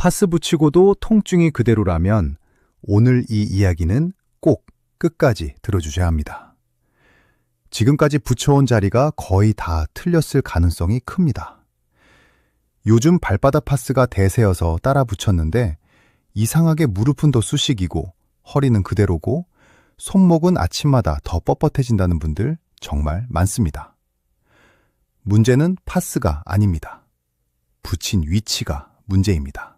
파스 붙이고도 통증이 그대로라면 오늘 이 이야기는 꼭 끝까지 들어주셔야 합니다. 지금까지 붙여온 자리가 거의 다 틀렸을 가능성이 큽니다. 요즘 발바닥 파스가 대세여서 따라 붙였는데 이상하게 무릎은 더 쑤시기고 허리는 그대로고 손목은 아침마다 더 뻣뻣해진다는 분들 정말 많습니다. 문제는 파스가 아닙니다. 붙인 위치가 문제입니다.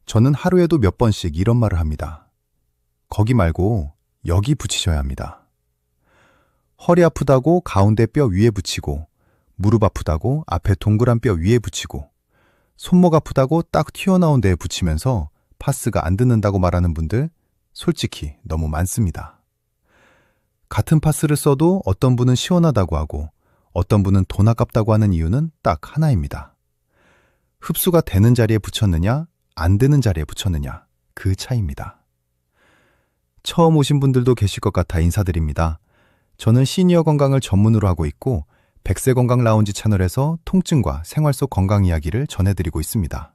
저는 하루에도 몇 번씩 이런 말을 합니다. 거기 말고 여기 붙이셔야 합니다. 허리 아프다고 가운데 뼈 위에 붙이고, 무릎 아프다고 앞에 동그란 뼈 위에 붙이고, 손목 아프다고 딱 튀어나온 데에 붙이면서 파스가 안 듣는다고 말하는 분들 솔직히 너무 많습니다. 같은 파스를 써도 어떤 분은 시원하다고 하고 어떤 분은 돈 아깝다고 하는 이유는 딱 하나입니다. 흡수가 되는 자리에 붙였느냐, 안 되는 자리에 붙였느냐, 그 차이입니다. 처음 오신 분들도 계실 것 같아 인사드립니다. 저는 시니어 건강을 전문으로 하고 있고 백세 건강 라운지 채널에서 통증과 생활 속 건강 이야기를 전해드리고 있습니다.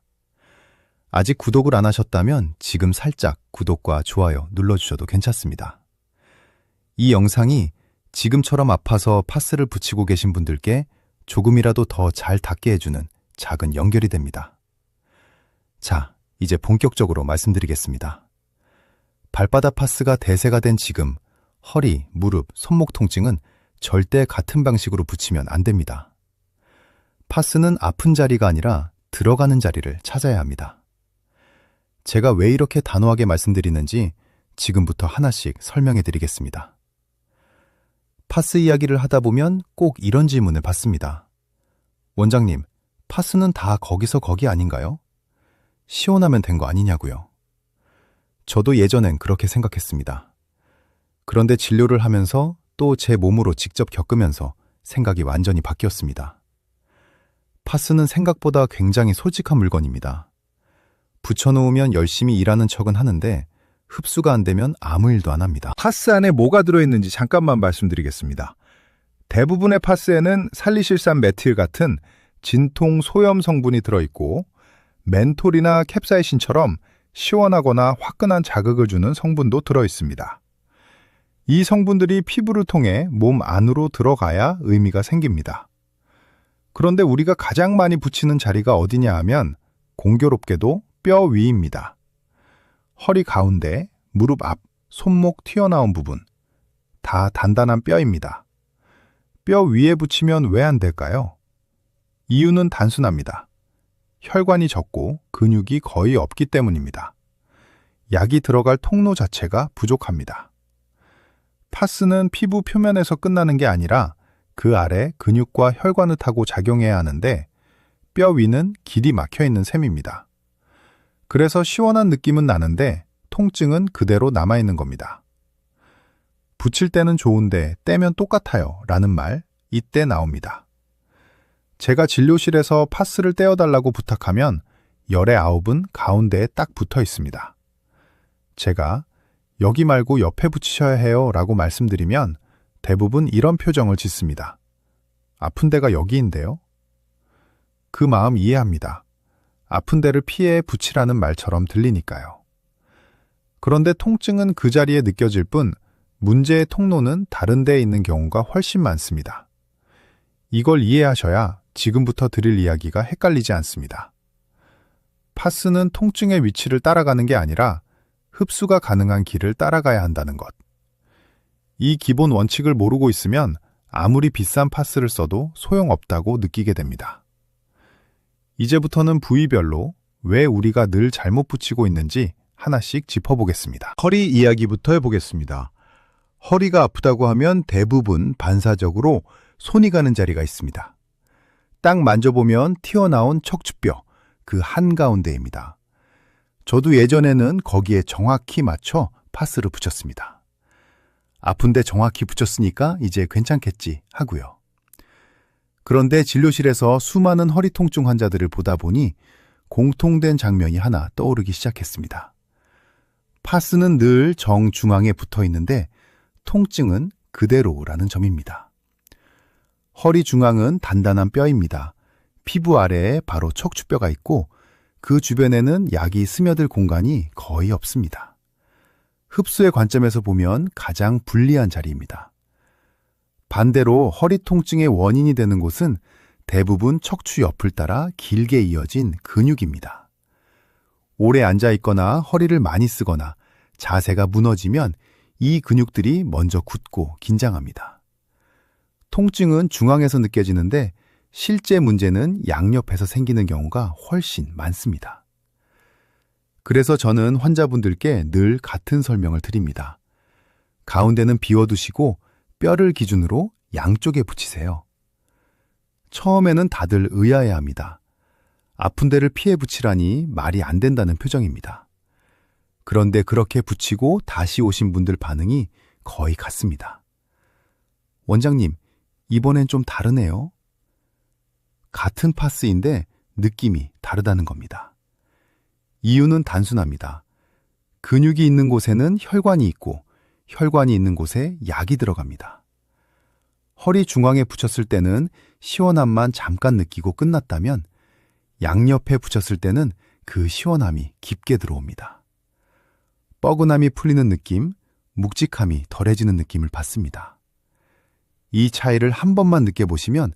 아직 구독을 안 하셨다면 지금 살짝 구독과 좋아요 눌러주셔도 괜찮습니다. 이 영상이 지금처럼 아파서 파스를 붙이고 계신 분들께 조금이라도 더 잘 닿게 해주는 작은 연결이 됩니다. 자, 이제 본격적으로 말씀드리겠습니다. 발바닥 파스가 대세가 된 지금 허리, 무릎, 손목 통증은 절대 같은 방식으로 붙이면 안 됩니다. 파스는 아픈 자리가 아니라 들어가는 자리를 찾아야 합니다. 제가 왜 이렇게 단호하게 말씀드리는지 지금부터 하나씩 설명해 드리겠습니다. 파스 이야기를 하다 보면 꼭 이런 질문을 받습니다. 원장님, 파스는 다 거기서 거기 아닌가요? 시원하면 된 거 아니냐고요. 저도 예전엔 그렇게 생각했습니다. 그런데 진료를 하면서 또 제 몸으로 직접 겪으면서 생각이 완전히 바뀌었습니다. 파스는 생각보다 굉장히 솔직한 물건입니다. 붙여놓으면 열심히 일하는 척은 하는데 흡수가 안 되면 아무 일도 안 합니다. 파스 안에 뭐가 들어있는지 잠깐만 말씀드리겠습니다. 대부분의 파스에는 살리실산 메틸 같은 진통 소염 성분이 들어있고 멘톨이나 캡사이신처럼 시원하거나 화끈한 자극을 주는 성분도 들어있습니다. 이 성분들이 피부를 통해 몸 안으로 들어가야 의미가 생깁니다. 그런데 우리가 가장 많이 붙이는 자리가 어디냐 하면 공교롭게도 뼈 위입니다. 허리 가운데, 무릎 앞, 손목 튀어나온 부분 다 단단한 뼈입니다. 뼈 위에 붙이면 왜 안 될까요? 이유는 단순합니다. 혈관이 적고 근육이 거의 없기 때문입니다. 약이 들어갈 통로 자체가 부족합니다. 파스는 피부 표면에서 끝나는 게 아니라 그 아래 근육과 혈관을 타고 작용해야 하는데 뼈 위는 길이 막혀 있는 셈입니다. 그래서 시원한 느낌은 나는데 통증은 그대로 남아있는 겁니다. 붙일 때는 좋은데 떼면 똑같아요 라는 말 이때 나옵니다. 제가 진료실에서 파스를 떼어달라고 부탁하면 열의 9은 가운데에 딱 붙어 있습니다. 제가 여기 말고 옆에 붙이셔야 해요 라고 말씀드리면 대부분 이런 표정을 짓습니다. 아픈 데가 여기인데요? 그 마음 이해합니다. 아픈 데를 피해 붙이라는 말처럼 들리니까요. 그런데 통증은 그 자리에 느껴질 뿐 문제의 통로는 다른 데에 있는 경우가 훨씬 많습니다. 이걸 이해하셔야 지금부터 드릴 이야기가 헷갈리지 않습니다. 파스는 통증의 위치를 따라가는 게 아니라 흡수가 가능한 길을 따라가야 한다는 것. 이 기본 원칙을 모르고 있으면 아무리 비싼 파스를 써도 소용없다고 느끼게 됩니다. 이제부터는 부위별로 왜 우리가 늘 잘못 붙이고 있는지 하나씩 짚어보겠습니다. 허리 이야기부터 해보겠습니다. 허리가 아프다고 하면 대부분 반사적으로 손이 가는 자리가 있습니다. 딱 만져보면 튀어나온 척추뼈, 그 한가운데입니다. 저도 예전에는 거기에 정확히 맞춰 파스를 붙였습니다. 아픈데 정확히 붙였으니까 이제 괜찮겠지 하고요. 그런데 진료실에서 수많은 허리 통증 환자들을 보다 보니 공통된 장면이 하나 떠오르기 시작했습니다. 파스는 늘 정중앙에 붙어 있는데 통증은 그대로라는 점입니다. 허리 중앙은 단단한 뼈입니다. 피부 아래에 바로 척추뼈가 있고 그 주변에는 약이 스며들 공간이 거의 없습니다. 흡수의 관점에서 보면 가장 불리한 자리입니다. 반대로 허리 통증의 원인이 되는 곳은 대부분 척추 옆을 따라 길게 이어진 근육입니다. 오래 앉아 있거나 허리를 많이 쓰거나 자세가 무너지면 이 근육들이 먼저 굳고 긴장합니다. 통증은 중앙에서 느껴지는데 실제 문제는 양옆에서 생기는 경우가 훨씬 많습니다. 그래서 저는 환자분들께 늘 같은 설명을 드립니다. 가운데는 비워두시고 뼈를 기준으로 양쪽에 붙이세요. 처음에는 다들 의아해합니다. 아픈 데를 피해 붙이라니 말이 안 된다는 표정입니다. 그런데 그렇게 붙이고 다시 오신 분들 반응이 거의 같습니다. 원장님, 이번엔 좀 다르네요. 같은 파스인데 느낌이 다르다는 겁니다. 이유는 단순합니다. 근육이 있는 곳에는 혈관이 있고 혈관이 있는 곳에 약이 들어갑니다. 허리 중앙에 붙였을 때는 시원함만 잠깐 느끼고 끝났다면 양옆에 붙였을 때는 그 시원함이 깊게 들어옵니다. 뻐근함이 풀리는 느낌, 묵직함이 덜해지는 느낌을 받습니다. 이 차이를 한 번만 느껴보시면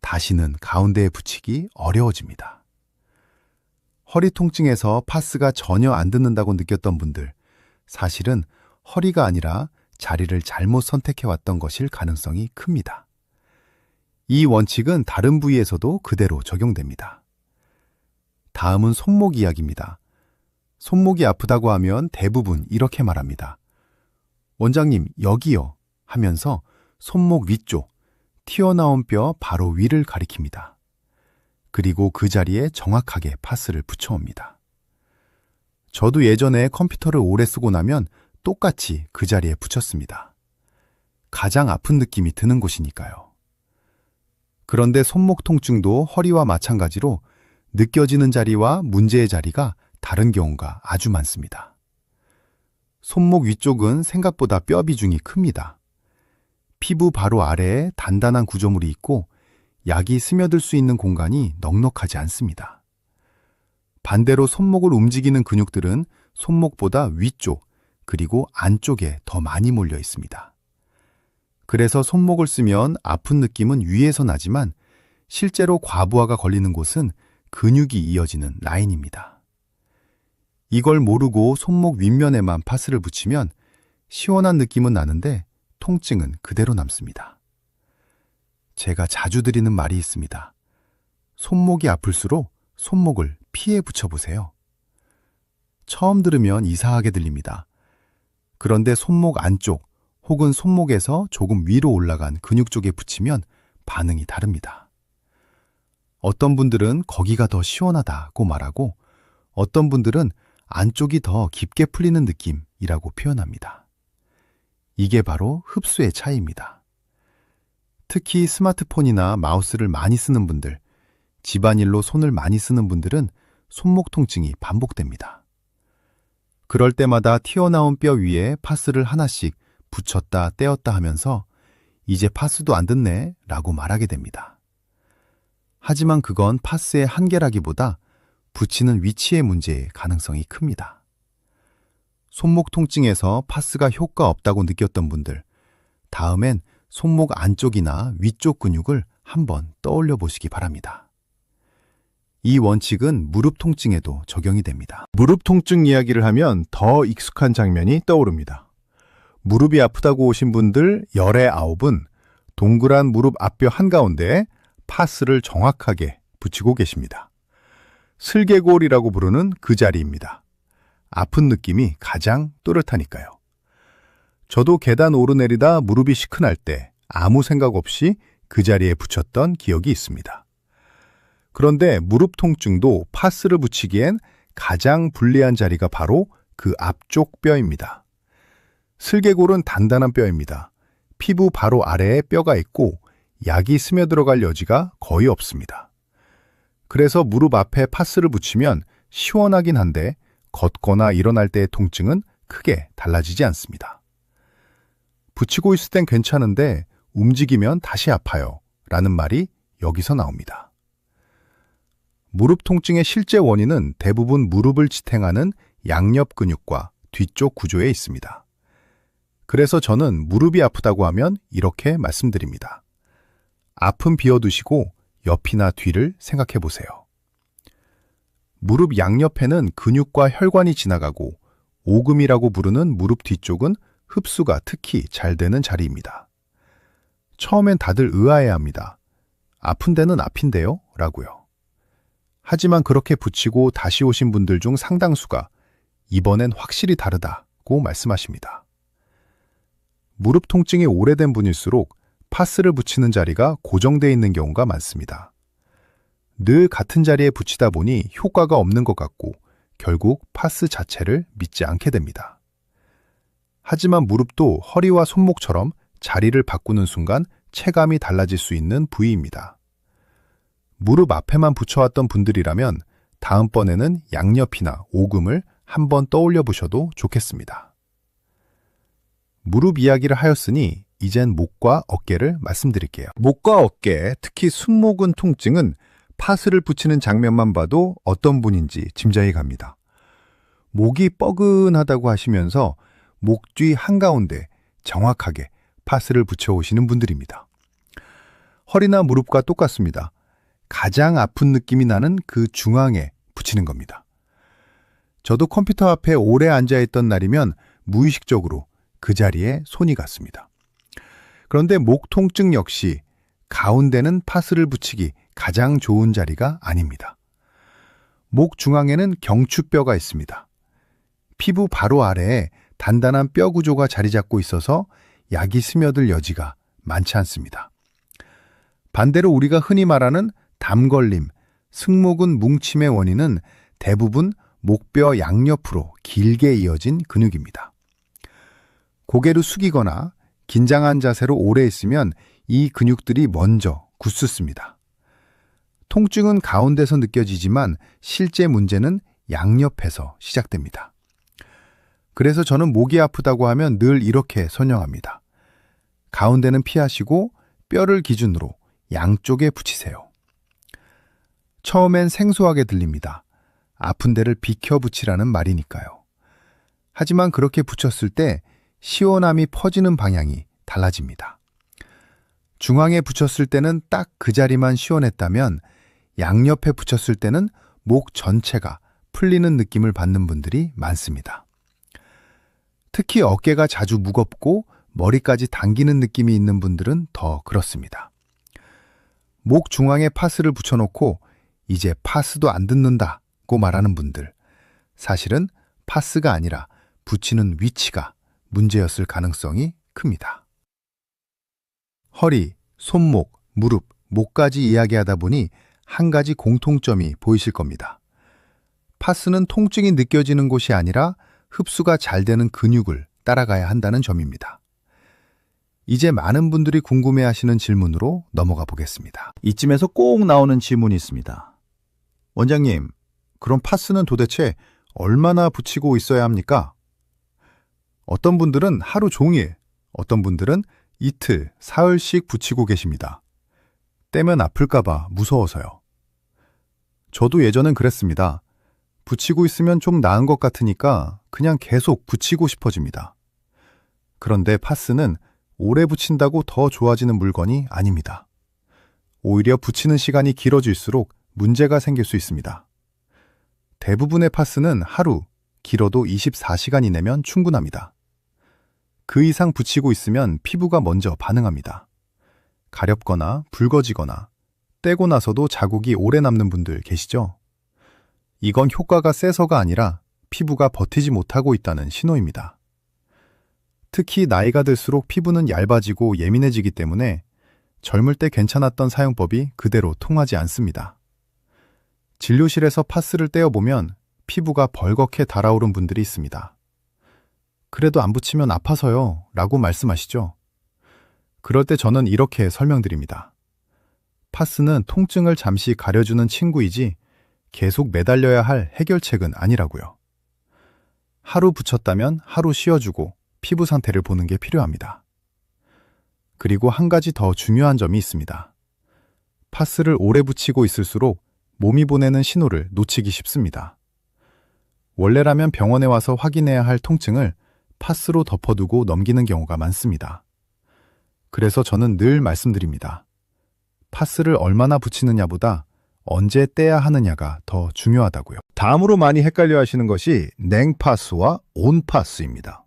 다시는 가운데에 붙이기 어려워집니다. 허리 통증에서 파스가 전혀 안 듣는다고 느꼈던 분들, 사실은 허리가 아니라 자리를 잘못 선택해왔던 것일 가능성이 큽니다. 이 원칙은 다른 부위에서도 그대로 적용됩니다. 다음은 손목 이야기입니다. 손목이 아프다고 하면 대부분 이렇게 말합니다. 원장님, 여기요 하면서 손목 위쪽, 튀어나온 뼈 바로 위를 가리킵니다. 그리고 그 자리에 정확하게 파스를 붙여옵니다. 저도 예전에 컴퓨터를 오래 쓰고 나면 똑같이 그 자리에 붙였습니다. 가장 아픈 느낌이 드는 곳이니까요. 그런데 손목 통증도 허리와 마찬가지로 느껴지는 자리와 문제의 자리가 다른 경우가 아주 많습니다. 손목 위쪽은 생각보다 뼈 비중이 큽니다. 피부 바로 아래에 단단한 구조물이 있고 약이 스며들 수 있는 공간이 넉넉하지 않습니다. 반대로 손목을 움직이는 근육들은 손목보다 위쪽 그리고 안쪽에 더 많이 몰려 있습니다. 그래서 손목을 쓰면 아픈 느낌은 위에서 나지만 실제로 과부하가 걸리는 곳은 근육이 이어지는 라인입니다. 이걸 모르고 손목 윗면에만 파스를 붙이면 시원한 느낌은 나는데 통증은 그대로 남습니다. 제가 자주 드리는 말이 있습니다. 손목이 아플수록 손목을 피해 붙여보세요. 처음 들으면 이상하게 들립니다. 그런데 손목 안쪽 혹은 손목에서 조금 위로 올라간 근육 쪽에 붙이면 반응이 다릅니다. 어떤 분들은 거기가 더 시원하다고 말하고 어떤 분들은 안쪽이 더 깊게 풀리는 느낌이라고 표현합니다. 이게 바로 흡수의 차이입니다. 특히 스마트폰이나 마우스를 많이 쓰는 분들, 집안일로 손을 많이 쓰는 분들은 손목 통증이 반복됩니다. 그럴 때마다 튀어나온 뼈 위에 파스를 하나씩 붙였다 떼었다 하면서 이제 파스도 안 듣네 라고 말하게 됩니다. 하지만 그건 파스의 한계라기보다 붙이는 위치의 문제의 가능성이 큽니다. 손목 통증에서 파스가 효과 없다고 느꼈던 분들, 다음엔 손목 안쪽이나 위쪽 근육을 한번 떠올려 보시기 바랍니다. 이 원칙은 무릎 통증에도 적용이 됩니다. 무릎 통증 이야기를 하면 더 익숙한 장면이 떠오릅니다. 무릎이 아프다고 오신 분들 열의 9은 동그란 무릎 앞뼈 한가운데에 파스를 정확하게 붙이고 계십니다. 슬개골이라고 부르는 그 자리입니다. 아픈 느낌이 가장 또렷하니까요. 저도 계단 오르내리다 무릎이 시큰할 때 아무 생각 없이 그 자리에 붙였던 기억이 있습니다. 그런데 무릎 통증도 파스를 붙이기엔 가장 불리한 자리가 바로 그 앞쪽 뼈입니다. 슬개골은 단단한 뼈입니다. 피부 바로 아래에 뼈가 있고 약이 스며들어갈 여지가 거의 없습니다. 그래서 무릎 앞에 파스를 붙이면 시원하긴 한데 걷거나 일어날 때의 통증은 크게 달라지지 않습니다. 붙이고 있을 땐 괜찮은데 움직이면 다시 아파요 라는 말이 여기서 나옵니다. 무릎 통증의 실제 원인은 대부분 무릎을 지탱하는 양옆 근육과 뒤쪽 구조에 있습니다. 그래서 저는 무릎이 아프다고 하면 이렇게 말씀드립니다. 앞은 비워두시고 옆이나 뒤를 생각해 보세요. 무릎 양옆에는 근육과 혈관이 지나가고 오금이라고 부르는 무릎 뒤쪽은 흡수가 특히 잘 되는 자리입니다. 처음엔 다들 의아해합니다. 아픈 데는 아픈데요? 라고요. 하지만 그렇게 붙이고 다시 오신 분들 중 상당수가 이번엔 확실히 다르다고 말씀하십니다. 무릎 통증이 오래된 분일수록 파스를 붙이는 자리가 고정되어 있는 경우가 많습니다. 늘 같은 자리에 붙이다 보니 효과가 없는 것 같고 결국 파스 자체를 믿지 않게 됩니다. 하지만 무릎도 허리와 손목처럼 자리를 바꾸는 순간 체감이 달라질 수 있는 부위입니다. 무릎 앞에만 붙여왔던 분들이라면 다음번에는 양옆이나 오금을 한번 떠올려 보셔도 좋겠습니다. 무릎 이야기를 하였으니 이젠 목과 어깨를 말씀드릴게요. 목과 어깨, 특히 승모근 통증은 파스를 붙이는 장면만 봐도 어떤 분인지 짐작이 갑니다. 목이 뻐근하다고 하시면서 목 뒤 한가운데 정확하게 파스를 붙여오시는 분들입니다. 허리나 무릎과 똑같습니다. 가장 아픈 느낌이 나는 그 중앙에 붙이는 겁니다. 저도 컴퓨터 앞에 오래 앉아있던 날이면 무의식적으로 그 자리에 손이 갔습니다. 그런데 목 통증 역시 가운데는 파스를 붙이기 가장 좋은 자리가 아닙니다. 목 중앙에는 경추뼈가 있습니다. 피부 바로 아래에 단단한 뼈 구조가 자리 잡고 있어서 약이 스며들 여지가 많지 않습니다. 반대로 우리가 흔히 말하는 담걸림, 승모근 뭉침의 원인은 대부분 목뼈 양옆으로 길게 이어진 근육입니다. 고개를 숙이거나 긴장한 자세로 오래 있으면 이 근육들이 먼저 굳습니다. 통증은 가운데서 느껴지지만 실제 문제는 양옆에서 시작됩니다. 그래서 저는 목이 아프다고 하면 늘 이렇게 설명합니다. 가운데는 피하시고 뼈를 기준으로 양쪽에 붙이세요. 처음엔 생소하게 들립니다. 아픈 데를 비켜 붙이라는 말이니까요. 하지만 그렇게 붙였을 때 시원함이 퍼지는 방향이 달라집니다. 중앙에 붙였을 때는 딱 그 자리만 시원했다면 양옆에 붙였을 때는 목 전체가 풀리는 느낌을 받는 분들이 많습니다. 특히 어깨가 자주 무겁고 머리까지 당기는 느낌이 있는 분들은 더 그렇습니다. 목 중앙에 파스를 붙여놓고 이제 파스도 안 듣는다고 말하는 분들, 사실은 파스가 아니라 붙이는 위치가 문제였을 가능성이 큽니다. 허리, 손목, 무릎, 목까지 이야기하다 보니 한 가지 공통점이 보이실 겁니다. 파스는 통증이 느껴지는 곳이 아니라 흡수가 잘 되는 근육을 따라가야 한다는 점입니다. 이제 많은 분들이 궁금해하시는 질문으로 넘어가 보겠습니다. 이쯤에서 꼭 나오는 질문이 있습니다. 원장님, 그럼 파스는 도대체 얼마나 붙이고 있어야 합니까? 어떤 분들은 하루 종일, 어떤 분들은 이틀, 사흘씩 붙이고 계십니다. 떼면 아플까봐 무서워서요. 저도 예전엔 그랬습니다. 붙이고 있으면 좀 나은 것 같으니까 그냥 계속 붙이고 싶어집니다. 그런데 파스는 오래 붙인다고 더 좋아지는 물건이 아닙니다. 오히려 붙이는 시간이 길어질수록 문제가 생길 수 있습니다. 대부분의 파스는 하루, 길어도 24시간 이내면 충분합니다. 그 이상 붙이고 있으면 피부가 먼저 반응합니다. 가렵거나 붉어지거나 떼고 나서도 자국이 오래 남는 분들 계시죠? 이건 효과가 세서가 아니라 피부가 버티지 못하고 있다는 신호입니다. 특히 나이가 들수록 피부는 얇아지고 예민해지기 때문에 젊을 때 괜찮았던 사용법이 그대로 통하지 않습니다. 진료실에서 파스를 떼어보면 피부가 벌겋게 달아오른 분들이 있습니다. 그래도 안 붙이면 아파서요 라고 말씀하시죠. 그럴 때 저는 이렇게 설명드립니다. 파스는 통증을 잠시 가려주는 친구이지 계속 매달려야 할 해결책은 아니라고요. 하루 붙였다면 하루 쉬어주고 피부 상태를 보는 게 필요합니다. 그리고 한 가지 더 중요한 점이 있습니다. 파스를 오래 붙이고 있을수록 몸이 보내는 신호를 놓치기 쉽습니다. 원래라면 병원에 와서 확인해야 할 통증을 파스로 덮어두고 넘기는 경우가 많습니다. 그래서 저는 늘 말씀드립니다. 파스를 얼마나 붙이느냐보다 언제 떼야 하느냐가 더 중요하다고요. 다음으로 많이 헷갈려 하시는 것이 냉파스와 온파스입니다.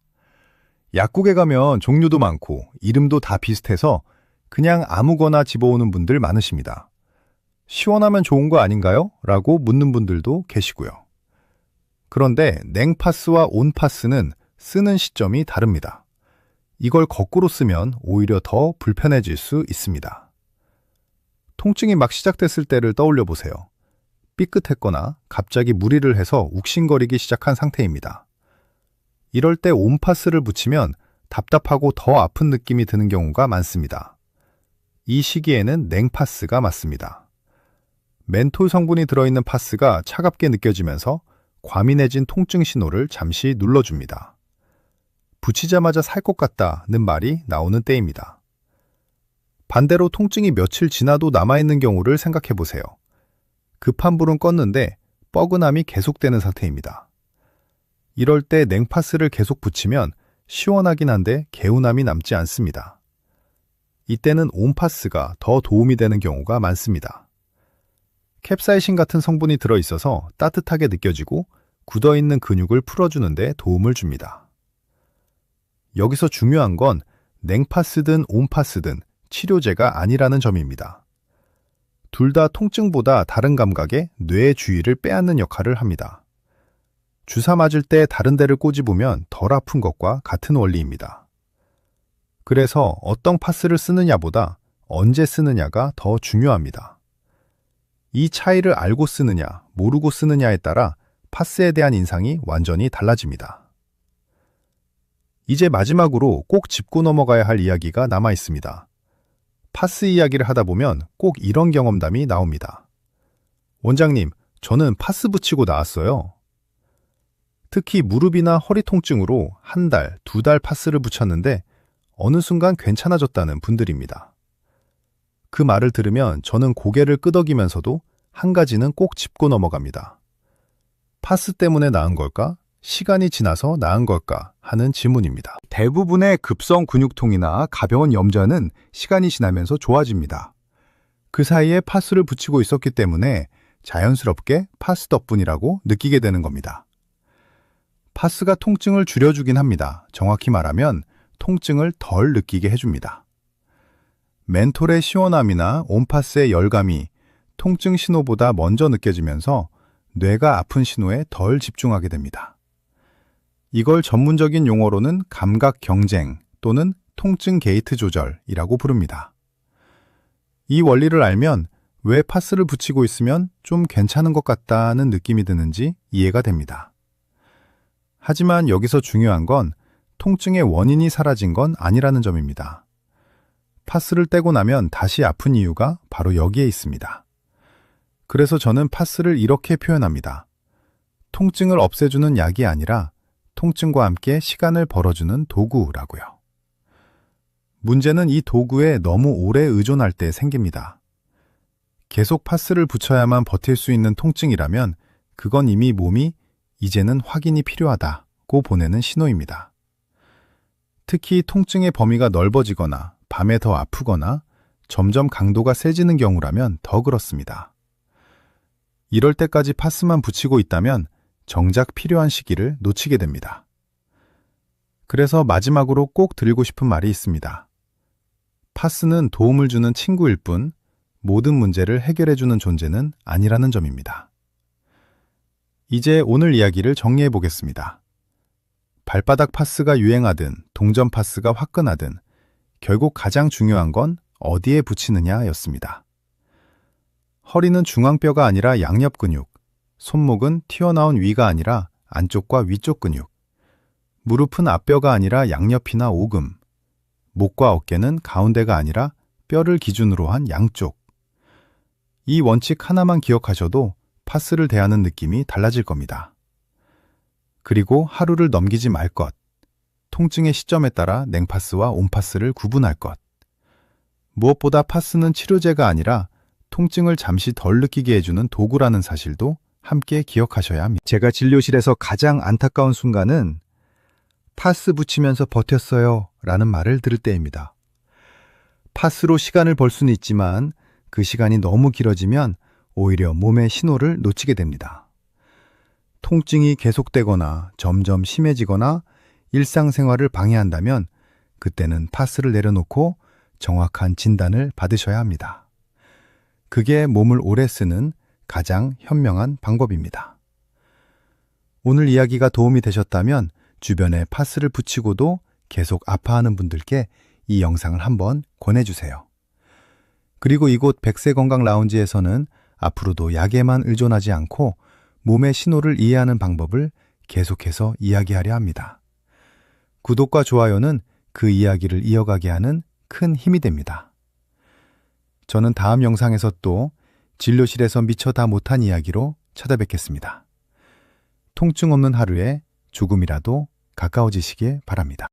약국에 가면 종류도 많고 이름도 다 비슷해서 그냥 아무거나 집어오는 분들 많으십니다. 시원하면 좋은 거 아닌가요? 라고 묻는 분들도 계시고요. 그런데 냉파스와 온파스는 쓰는 시점이 다릅니다. 이걸 거꾸로 쓰면 오히려 더 불편해질 수 있습니다. 통증이 막 시작됐을 때를 떠올려 보세요. 삐끗했거나 갑자기 무리를 해서 욱신거리기 시작한 상태입니다. 이럴 때 온파스를 붙이면 답답하고 더 아픈 느낌이 드는 경우가 많습니다. 이 시기에는 냉파스가 맞습니다. 멘톨 성분이 들어있는 파스가 차갑게 느껴지면서 과민해진 통증 신호를 잠시 눌러줍니다. 붙이자마자 살 것 같다는 말이 나오는 때입니다. 반대로 통증이 며칠 지나도 남아있는 경우를 생각해 보세요. 급한 불은 껐는데 뻐근함이 계속되는 상태입니다. 이럴 때 냉파스를 계속 붙이면 시원하긴 한데 개운함이 남지 않습니다. 이때는 온파스가 더 도움이 되는 경우가 많습니다. 캡사이신 같은 성분이 들어있어서 따뜻하게 느껴지고 굳어있는 근육을 풀어주는 데 도움을 줍니다. 여기서 중요한 건 냉파스든 온파스든 치료제가 아니라는 점입니다. 둘 다 통증보다 다른 감각에 뇌의 주의를 빼앗는 역할을 합니다. 주사 맞을 때 다른 데를 꼬집으면 덜 아픈 것과 같은 원리입니다. 그래서 어떤 파스를 쓰느냐보다 언제 쓰느냐가 더 중요합니다. 이 차이를 알고 쓰느냐, 모르고 쓰느냐에 따라 파스에 대한 인상이 완전히 달라집니다. 이제 마지막으로 꼭 짚고 넘어가야 할 이야기가 남아 있습니다. 파스 이야기를 하다 보면 꼭 이런 경험담이 나옵니다. 원장님, 저는 파스 붙이고 나왔어요. 특히 무릎이나 허리 통증으로 한 달, 두 달 파스를 붙였는데 어느 순간 괜찮아졌다는 분들입니다. 그 말을 들으면 저는 고개를 끄덕이면서도 한 가지는 꼭 짚고 넘어갑니다. 파스 때문에 나은 걸까? 시간이 지나서 나은 걸까? 하는 질문입니다. 대부분의 급성 근육통이나 가벼운 염좌는 시간이 지나면서 좋아집니다. 그 사이에 파스를 붙이고 있었기 때문에 자연스럽게 파스 덕분이라고 느끼게 되는 겁니다. 파스가 통증을 줄여주긴 합니다. 정확히 말하면 통증을 덜 느끼게 해줍니다. 멘톨의 시원함이나 온파스의 열감이 통증 신호보다 먼저 느껴지면서 뇌가 아픈 신호에 덜 집중하게 됩니다. 이걸 전문적인 용어로는 감각 경쟁 또는 통증 게이트 조절이라고 부릅니다. 이 원리를 알면 왜 파스를 붙이고 있으면 좀 괜찮은 것 같다는 느낌이 드는지 이해가 됩니다. 하지만 여기서 중요한 건 통증의 원인이 사라진 건 아니라는 점입니다. 파스를 떼고 나면 다시 아픈 이유가 바로 여기에 있습니다. 그래서 저는 파스를 이렇게 표현합니다. 통증을 없애주는 약이 아니라 통증과 함께 시간을 벌어주는 도구라고요. 문제는 이 도구에 너무 오래 의존할 때 생깁니다. 계속 파스를 붙여야만 버틸 수 있는 통증이라면 그건 이미 몸이 이제는 확인이 필요하다고 보내는 신호입니다. 특히 통증의 범위가 넓어지거나 밤에 더 아프거나 점점 강도가 세지는 경우라면 더 그렇습니다. 이럴 때까지 파스만 붙이고 있다면 정작 필요한 시기를 놓치게 됩니다. 그래서 마지막으로 꼭 드리고 싶은 말이 있습니다. 파스는 도움을 주는 친구일 뿐 모든 문제를 해결해주는 존재는 아니라는 점입니다. 이제 오늘 이야기를 정리해 보겠습니다. 발바닥 파스가 유행하든 동전 파스가 화끈하든 결국 가장 중요한 건 어디에 붙이느냐였습니다. 허리는 중앙뼈가 아니라 양옆 근육, 손목은 튀어나온 위가 아니라 안쪽과 위쪽 근육, 무릎은 앞뼈가 아니라 양옆이나 오금, 목과 어깨는 가운데가 아니라 뼈를 기준으로 한 양쪽. 이 원칙 하나만 기억하셔도 파스를 대하는 느낌이 달라질 겁니다. 그리고 하루를 넘기지 말 것. 통증의 시점에 따라 냉파스와 온파스를 구분할 것. 무엇보다 파스는 치료제가 아니라 통증을 잠시 덜 느끼게 해주는 도구라는 사실도 함께 기억하셔야 합니다. 제가 진료실에서 가장 안타까운 순간은 파스 붙이면서 버텼어요 라는 말을 들을 때입니다. 파스로 시간을 벌 수는 있지만 그 시간이 너무 길어지면 오히려 몸의 신호를 놓치게 됩니다. 통증이 계속되거나 점점 심해지거나 일상생활을 방해한다면 그때는 파스를 내려놓고 정확한 진단을 받으셔야 합니다. 그게 몸을 오래 쓰는 가장 현명한 방법입니다. 오늘 이야기가 도움이 되셨다면 주변에 파스를 붙이고도 계속 아파하는 분들께 이 영상을 한번 권해주세요. 그리고 이곳 백세건강 라운지에서는 앞으로도 약에만 의존하지 않고 몸의 신호를 이해하는 방법을 계속해서 이야기하려 합니다. 구독과 좋아요는 그 이야기를 이어가게 하는 큰 힘이 됩니다. 저는 다음 영상에서 또 진료실에서 미처 다 못한 이야기로 찾아뵙겠습니다. 통증 없는 하루에 조금이라도 가까워지시길 바랍니다.